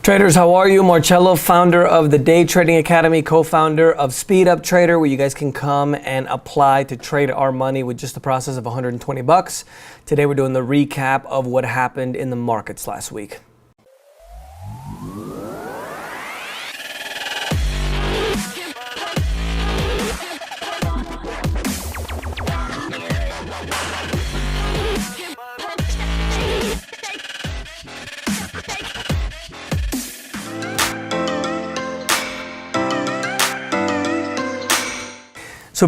Traders, how are you? Marcello, founder of the Day Trading Academy, co-founder of Speed Up Trader, where you guys can come and apply to trade our money with just the process of 120 bucks. Today we're doing the recap of what happened in the markets last week.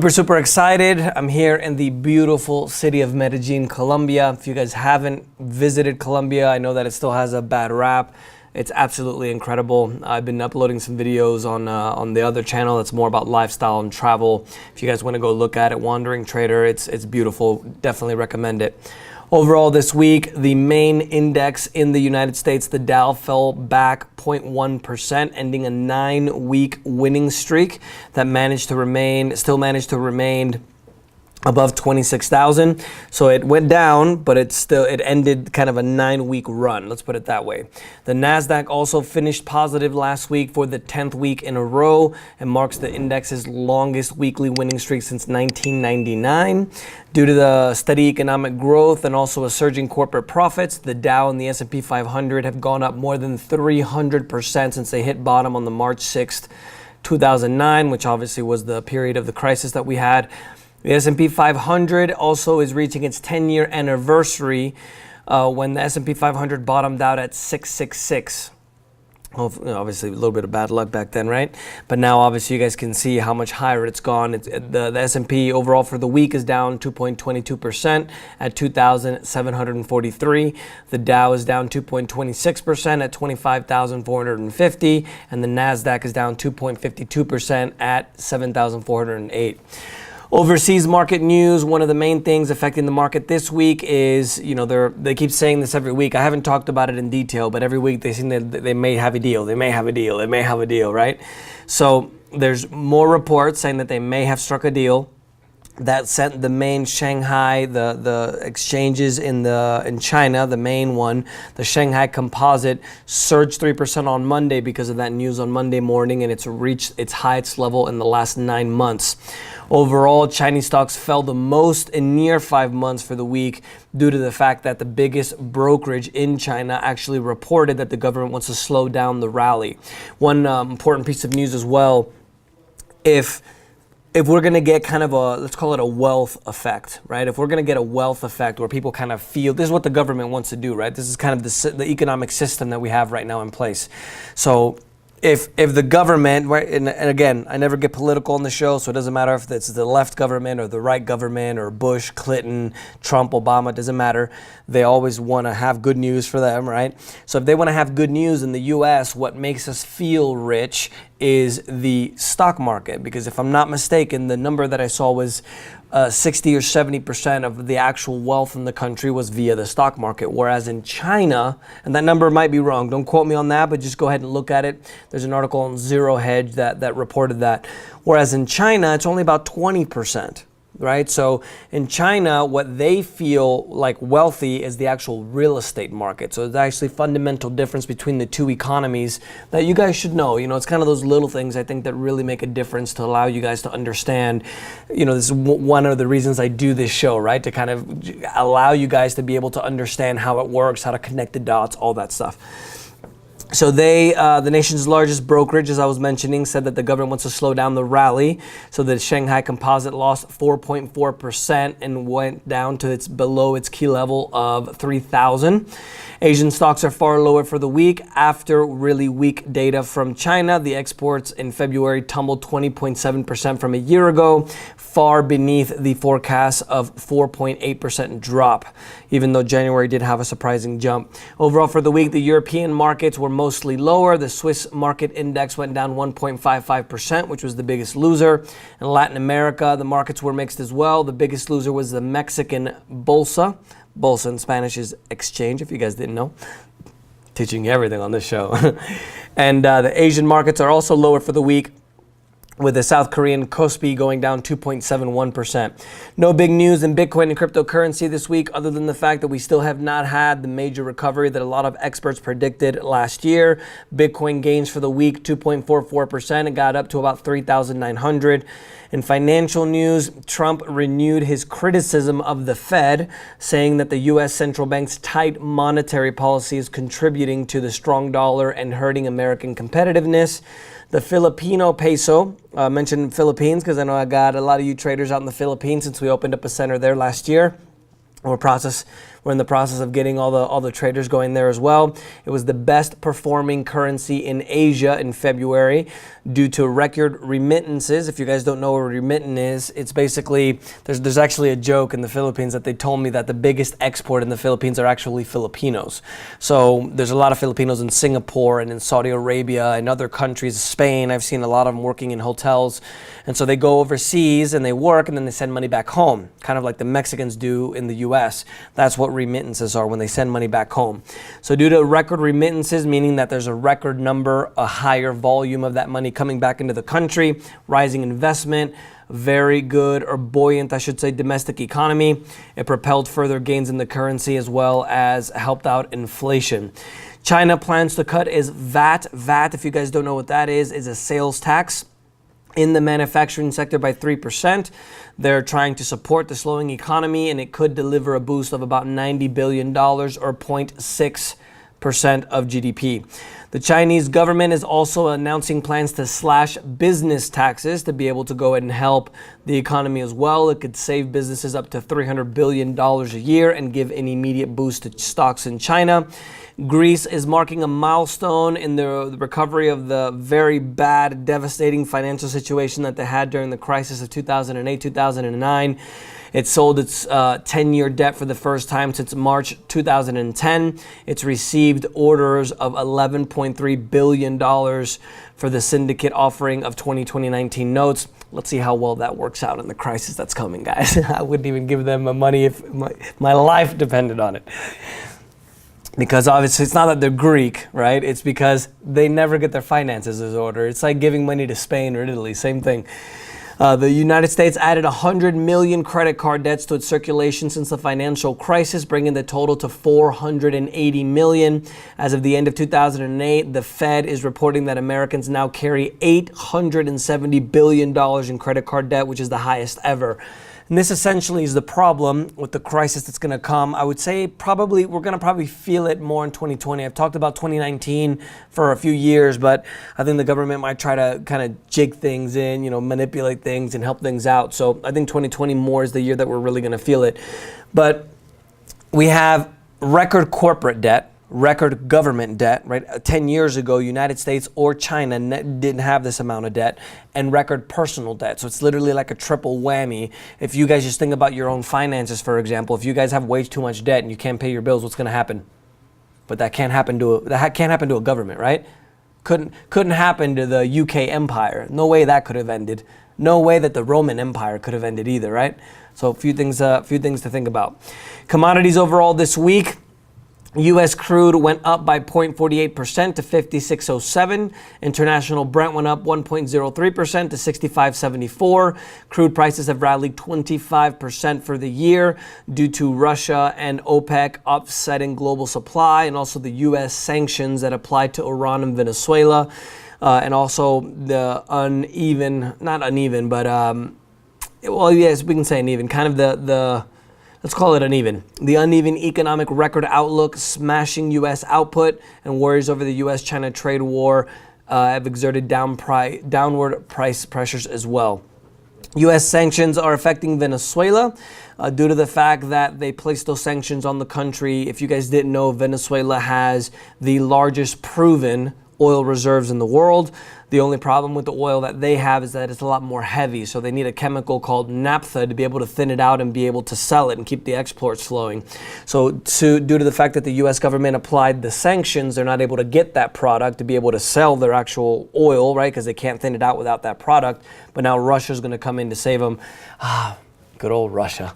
Super excited. I'm here in the beautiful city of Medellin, Colombia. If you guys haven't visited Colombia, I know that it still has a bad rap. It's absolutely incredible. I've been uploading some videos on the other channel that's more about lifestyle and travel. If you guys want to go look at it, Wandering Trader, it's beautiful. Definitely recommend it. Overall this week, the main index in the United States, the Dow, fell back 0.1%, ending a 9-week winning streak that still managed to remain above 26,000. So it went down, but it ended kind of a 9-week run. Let's put it that way. The Nasdaq also finished positive last week for the 10th week in a row and marks the index's longest weekly winning streak since 1999. Due to the steady economic growth and also a surge in corporate profits, the Dow and the S&P 500 have gone up more than 300% since they hit bottom on the March 6th, 2009, which obviously was the period of the crisis that we had. The S&P 500 also is reaching its 10-year anniversary when the S&P 500 bottomed out at 666. Obviously, a little bit of bad luck back then, right? But now, obviously, you guys can see how much higher it's gone. The S&P overall for the week is down 2.22% at 2,743. The Dow is down 2.26% at 25,450. And the Nasdaq is down 2.52% at 7,408. Overseas market news, one of the main things affecting the market this week is, they keep saying this every week. I haven't talked about it in detail, but every week they say that they may have a deal. They may have a deal. They may have a deal, right? So there's more reports saying that they may have struck a deal that sent the main Shanghai, the exchanges in China, the main one, the Shanghai Composite, surged 3% on Monday because of that news on Monday morning, and it's reached its highest level in the last 9 months. Overall, Chinese stocks fell the most in near 5 months for the week due to the fact that the biggest brokerage in China actually reported that the government wants to slow down the rally. One important piece of news as well, if we're going to get kind of let's call it a wealth effect, right? If we're going to get a wealth effect where people kind of feel, this is what the government wants to do, right? This is kind of the economic system that we have right now in place. So if the government, right, and again, I never get political on the show, so it doesn't matter if it's the left government or the right government or Bush, Clinton, Trump, Obama, it doesn't matter. They always want to have good news for them, right? So if they want to have good news in the U.S., what makes us feel rich is the stock market. Because if I'm not mistaken, the number that I saw was 60 or 70% of the actual wealth in the country was via the stock market. Whereas in China, and that number might be wrong, don't quote me on that, but just go ahead and look at it. There's an article on Zero Hedge that reported that. Whereas in China, it's only about 20%. Right? So in China, what they feel like wealthy is the actual real estate market. So there's actually a fundamental difference between the two economies that you guys should know. It's kind of those little things I think that really make a difference to allow you guys to understand. This is one of the reasons I do this show, right? To kind of allow you guys to be able to understand how it works, how to connect the dots, all that stuff. So the nation's largest brokerage, as I was mentioning, said that the government wants to slow down the rally. So the Shanghai Composite lost 4.4% and went down to below its key level of 3,000. Asian stocks are far lower for the week after really weak data from China. The exports in February tumbled 20.7% from a year ago, far beneath the forecast of 4.8% drop, even though January did have a surprising jump. Overall for the week, the European markets were mostly lower. The Swiss market index went down 1.55%, which was the biggest loser. In Latin America, the markets were mixed as well. The biggest loser was the Mexican Bolsa. Bolsa in Spanish is exchange, if you guys didn't know. Teaching you everything on this show. And the Asian markets are also lower for the week. with the South Korean Kospi going down 2.71%. No big news in Bitcoin and cryptocurrency this week, other than the fact that we still have not had the major recovery that a lot of experts predicted last year. Bitcoin gains for the week 2.44%. It got up to about 3,900. In financial news, Trump renewed his criticism of the Fed, saying that the U.S. central bank's tight monetary policy is contributing to the strong dollar and hurting American competitiveness. The Filipino peso, mentioned Philippines because I know I got a lot of you traders out in the Philippines since we opened up a center there last year. We're in the process of getting all the traders going there as well. It was the best performing currency in Asia in February due to record remittances. If you guys don't know what a remittance is, it's basically, there's actually a joke in the Philippines that they told me that the biggest export in the Philippines are actually Filipinos. So there's a lot of Filipinos in Singapore and in Saudi Arabia and other countries, Spain. I've seen a lot of them working in hotels. And so they go overseas and they work and then they send money back home, kind of like the Mexicans do in the US. That's what remittances are when they send money back home. So due to record remittances, meaning that there's a record number, a higher volume of that money coming back into the country, rising investment, very good or buoyant, I should say, domestic economy. It propelled further gains in the currency as well as helped out inflation. China plans to cut its VAT. VAT, if you guys don't know what that is a sales tax in the manufacturing sector by 3%. They're trying to support the slowing economy, and it could deliver a boost of about $90 billion or 0.6% of GDP. The Chinese government is also announcing plans to slash business taxes to be able to go ahead and help the economy as well. It could save businesses up to $300 billion a year and give an immediate boost to stocks in China. Greece is marking a milestone in the recovery of the very bad, devastating financial situation that they had during the crisis of 2008, 2009. It sold its 10-year debt for the first time since March 2010. It's received orders of $11.3 billion for the syndicate offering of 2019 notes. Let's see how well that works out in the crisis that's coming, guys. I wouldn't even give them money if my life depended on it. Because obviously it's not that they're Greek, right? It's because they never get their finances in order. It's like giving money to Spain or Italy, same thing. The United States added 100 million credit card debts to its circulation since the financial crisis, bringing the total to 480 million. As of the end of 2008, the Fed is reporting that Americans now carry $870 billion in credit card debt, which is the highest ever. And this essentially is the problem with the crisis that's going to come. I would say we're going to probably feel it more in 2020. I've talked about 2019 for a few years, but I think the government might try to kind of jig things in, manipulate things and help things out. So I think 2020 more is the year that we're really going to feel it. But we have record corporate debt, record government debt, right? 10 years ago, United States or China didn't have this amount of debt, and record personal debt. So it's literally like a triple whammy. If you guys just think about your own finances, for example, if you guys have way too much debt and you can't pay your bills, what's going to happen? But that can't happen to a government, right? Couldn't happen to the UK Empire. No way that could have ended. No way that the Roman Empire could have ended either, right? So a few things to think about. Commodities overall this week. U.S. crude went up by 0.48% to 56.07. International Brent went up 1.03% to 65.74. Crude prices have rallied 25% for the year due to Russia and OPEC offsetting global supply, and also the U.S. sanctions that apply to Iran and Venezuela, and also the let's call it uneven. The uneven economic record outlook, smashing U.S. output, and worries over the U.S.-China trade war have exerted downward price pressures as well. U.S. sanctions are affecting Venezuela due to the fact that they placed those sanctions on the country. If you guys didn't know, Venezuela has the largest proven oil reserves in the world. The only problem with the oil that they have is that it's a lot more heavy, so they need a chemical called naphtha to be able to thin it out and be able to sell it and keep the exports flowing. So due to the fact that the U.S. government applied the sanctions, they're not able to get that product to be able to sell their actual oil, right? Because they can't thin it out without that product. But now Russia's going to come in to save them. Good old Russia.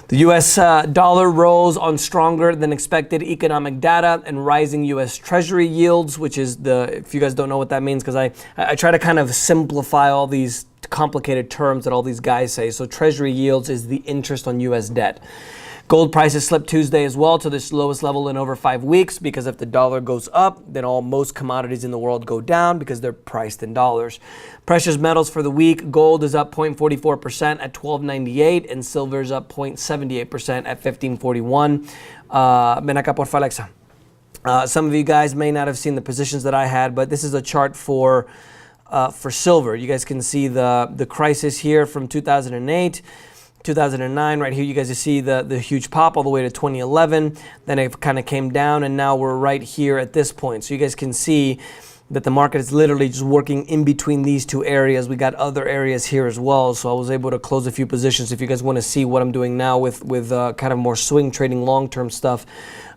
The U.S. dollar rose on stronger than expected economic data and rising U.S. Treasury yields, which is if you guys don't know what that means, because I try to kind of simplify all these complicated terms that all these guys say. So Treasury yields is the interest on U.S. debt. Gold prices slipped Tuesday as well to this lowest level in over 5 weeks, because if the dollar goes up, then most commodities in the world go down because they're priced in dollars. Precious metals for the week: gold is up 0.44% at $12.98, and silver is up 0.78% at $15.41. Ven acá, por Alexa. Some of you guys may not have seen the positions that I had, but this is a chart for silver. You guys can see the crisis here from 2008. 2009, right here, you guys see the huge pop all the way to 2011. Then it kind of came down, and now we're right here at this point. So you guys can see that the market is literally just working in between these two areas. We got other areas here as well, so I was able to close a few positions. If you guys want to see what I'm doing now with kind of more swing trading, long-term stuff,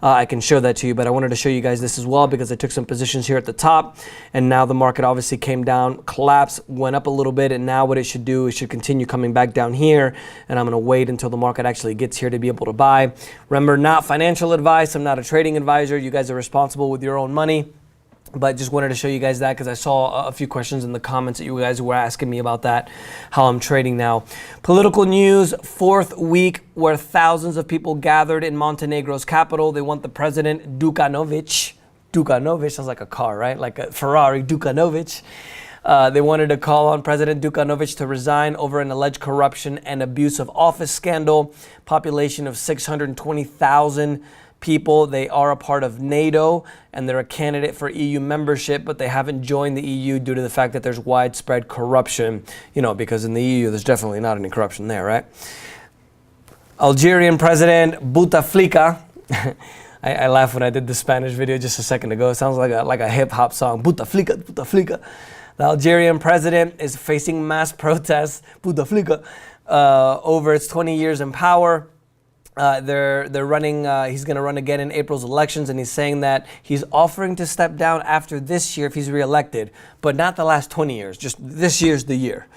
I can show that to you. But I wanted to show you guys this as well, because I took some positions here at the top, and now the market obviously came down, collapsed, went up a little bit, and now what it should do, it should continue coming back down here, and I'm going to wait until the market actually gets here to be able to buy. Remember, not financial advice. I'm not a trading advisor. You guys are responsible with your own money. But just wanted to show you guys that, because I saw a few questions in the comments that you guys were asking me about that, how I'm trading now. Political news: fourth week where thousands of people gathered in Montenegro's capital. They want the president, Đukanović. Đukanović sounds like a car, right? Like a Ferrari, Đukanović. They wanted to call on President Đukanović to resign over an alleged corruption and abuse of office scandal. Population of 620,000 people. They are a part of NATO, and they're a candidate for EU membership, but they haven't joined the EU due to the fact that there's widespread corruption, because in the EU there's definitely not any corruption there, right? Algerian President Bouteflika. I laughed when I did the Spanish video just a second ago. It sounds like a hip-hop song. Bouteflika, Bouteflika. The Algerian president is facing mass protests, Bouteflika, over its 20 years in power. They're running, he's going to run again in April's elections, and he's saying that he's offering to step down after this year if he's reelected, but not the last 20 years, just this year's the year.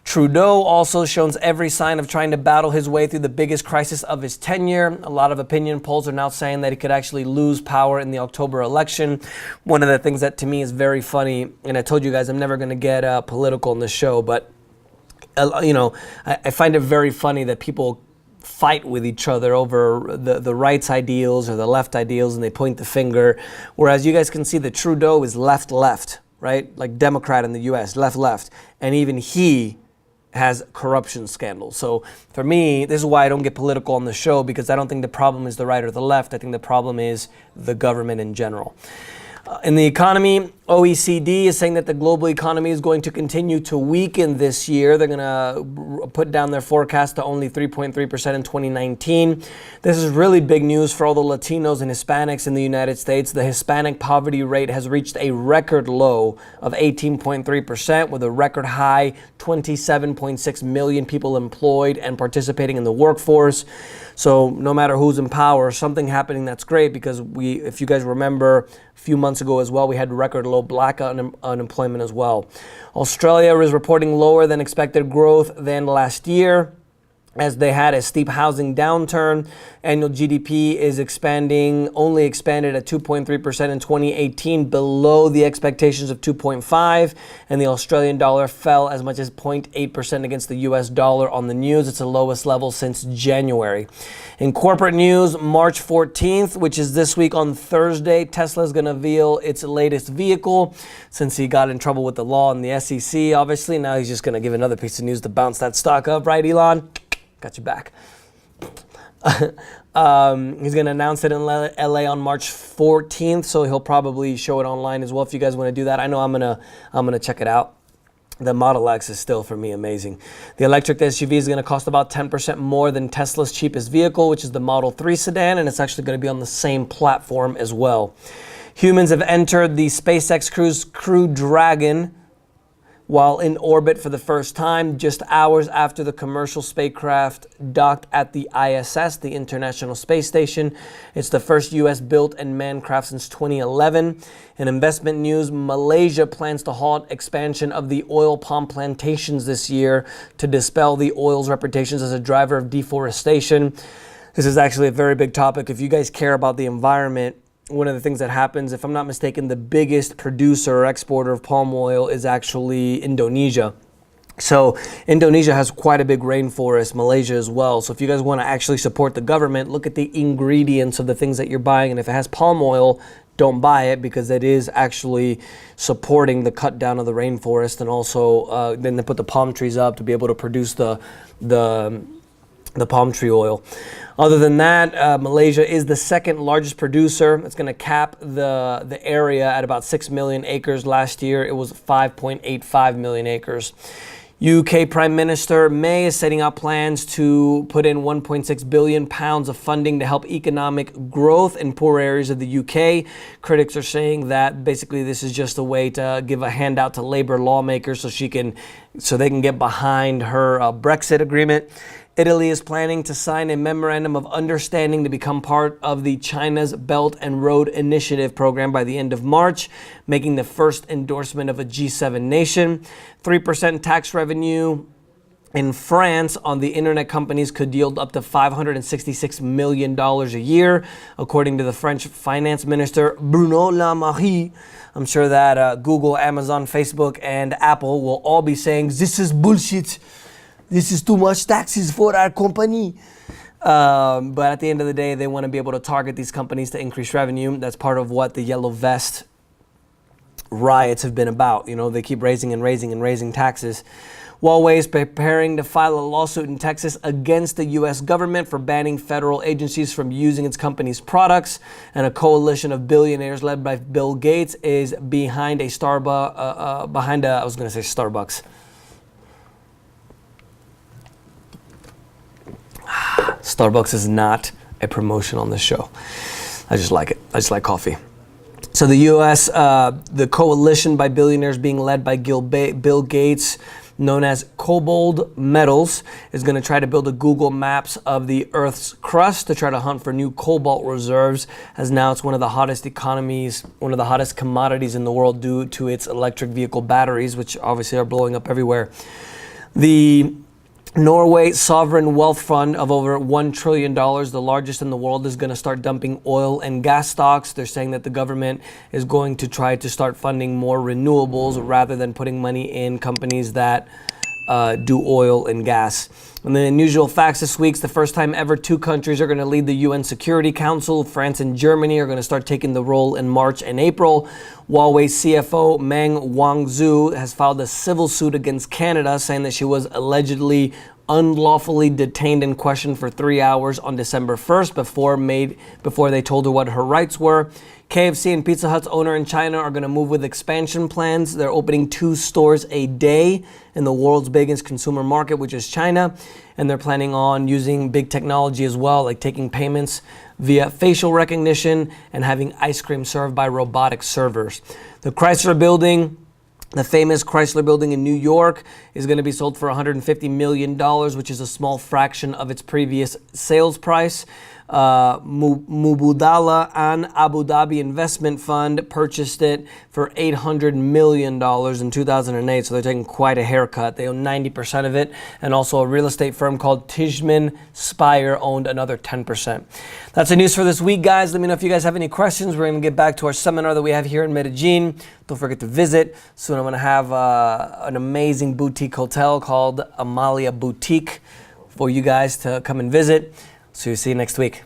Trudeau also shows every sign of trying to battle his way through the biggest crisis of his tenure. A lot of opinion polls are now saying that he could actually lose power in the October election. One of the things that to me is very funny, and I told you guys I'm never going to get political in this show, but I find it very funny that people fight with each other over the right's ideals or the left ideals, and they point the finger. Whereas you guys can see that Trudeau is left, right? Like Democrat in the US, left. And even he has corruption scandals. So for me, this is why I don't get political on the show, because I don't think the problem is the right or the left. I think the problem is the government in general. In the economy, OECD is saying that the global economy is going to continue to weaken this year. They're going to put down their forecast to only 3.3% in 2019. This is really big news for all the Latinos and Hispanics in the United States. The Hispanic poverty rate has reached a record low of 18.3%, with a record high 27.6 million people employed and participating in the workforce. So no matter who's in power, something happening that's great, because if you guys remember, a few months ago as well, we had record low black unemployment as well. Australia is reporting lower than expected growth than last year, as they had a steep housing downturn. Annual GDP is only expanded at 2.3% in 2018, below the expectations of 2.5%, and the Australian dollar fell as much as 0.8% against the US dollar on the news. It's the lowest level since January. In corporate news, March 14th, which is this week on Thursday, Tesla is going to unveil its latest vehicle. Since he got in trouble with the law and the SEC, obviously, now he's just going to give another piece of news to bounce that stock up, right, Elon? Got your back. He's going to announce it in LA on March 14th, so he'll probably show it online as well if you guys want to do that. I know I'm gonna check it out. The Model X is still, for me, amazing. The electric SUV is going to cost about 10% more than Tesla's cheapest vehicle, which is the Model 3 sedan, and it's actually going to be on the same platform as well. Humans have entered the SpaceX Crew Dragon while in orbit for the first time, just hours after the commercial spacecraft docked at the ISS, the International Space Station. It's the first U.S.-built and manned craft since 2011. In investment news, Malaysia plans to halt expansion of the oil palm plantations this year to dispel the oil's reputations as a driver of deforestation. This is actually a very big topic. If you guys care about the environment, one of the things that happens, if I'm not mistaken, the biggest producer or exporter of palm oil is actually Indonesia. So Indonesia has quite a big rainforest, Malaysia as well. So if you guys want to actually support the government, look at the ingredients of the things that you're buying. And if it has palm oil, don't buy it, because it is actually supporting the cut down of the rainforest. And also then they put the palm trees up to be able to produce the palm tree oil. Other than that, Malaysia is the second largest producer. It's going to cap the area at about 6 million acres. Last year, it was 5.85 million acres. UK Prime Minister May is setting out plans to put in £1.6 billion of funding to help economic growth in poor areas of the UK. Critics are saying that basically this is just a way to give a handout to Labour lawmakers so they can get behind her Brexit agreement. Italy is planning to sign a memorandum of understanding to become part of the China's Belt and Road Initiative program by the end of March, making the first endorsement of a G7 nation. 3% tax revenue in France on the internet companies could yield up to $566 million a year, according to the French finance minister, Bruno Le Maire. I'm sure that Google, Amazon, Facebook, and Apple will all be saying, "This is bullshit. This is too much taxes for our company." But at the end of the day, they want to be able to target these companies to increase revenue. That's part of what the Yellow Vest riots have been about. You know, they keep raising and raising taxes. Huawei is preparing to file a lawsuit in Texas against the U.S. government for banning federal agencies from using its company's products. And a coalition of billionaires led by Bill Gates is behind Starbucks. Starbucks is not a promotion on this show. I just like it. I just like coffee. So the U.S., the coalition by billionaires being led by Bill Gates, known as Cobalt Metals, is going to try to build a Google Maps of the Earth's crust to try to hunt for new cobalt reserves, as now it's one of the hottest economies, one of the hottest commodities in the world due to its electric vehicle batteries, which obviously are blowing up everywhere. The Norway Sovereign Wealth Fund of over $1 trillion, the largest in the world, is going to start dumping oil and gas stocks. They're saying that the government is going to try to start funding more renewables rather than putting money in companies that do oil and gas. And the unusual facts this week: it's the first time ever two countries are going to lead the UN Security Council. France and Germany are going to start taking the role in March and April. Huawei CFO Meng Wanzhou has filed a civil suit against Canada, saying that she was allegedly unlawfully detained and questioned for 3 hours on December 1st before they told her what her rights were. KFC and Pizza Hut's owner in China are going to move with expansion plans. They're opening 2 stores a day in the world's biggest consumer market, which is China. And they're planning on using big technology as well, like taking payments via facial recognition and having ice cream served by robotic servers. The Chrysler Building, the famous Chrysler Building in New York, is going to be sold for $150 million, which is a small fraction of its previous sales price. Mubadala and Abu Dhabi Investment Fund purchased it for $800 million in 2008, so they're taking quite a haircut. They own 90% of it, and also a real estate firm called Tishman Speyer owned another 10%. That's the news for this week, guys. Let me know if you guys have any questions. We're going to get back to our seminar that we have here in Medellin. Don't forget to visit. Soon I'm going to have an amazing boutique hotel called Amalia Boutique for you guys to come and visit. So see you next week.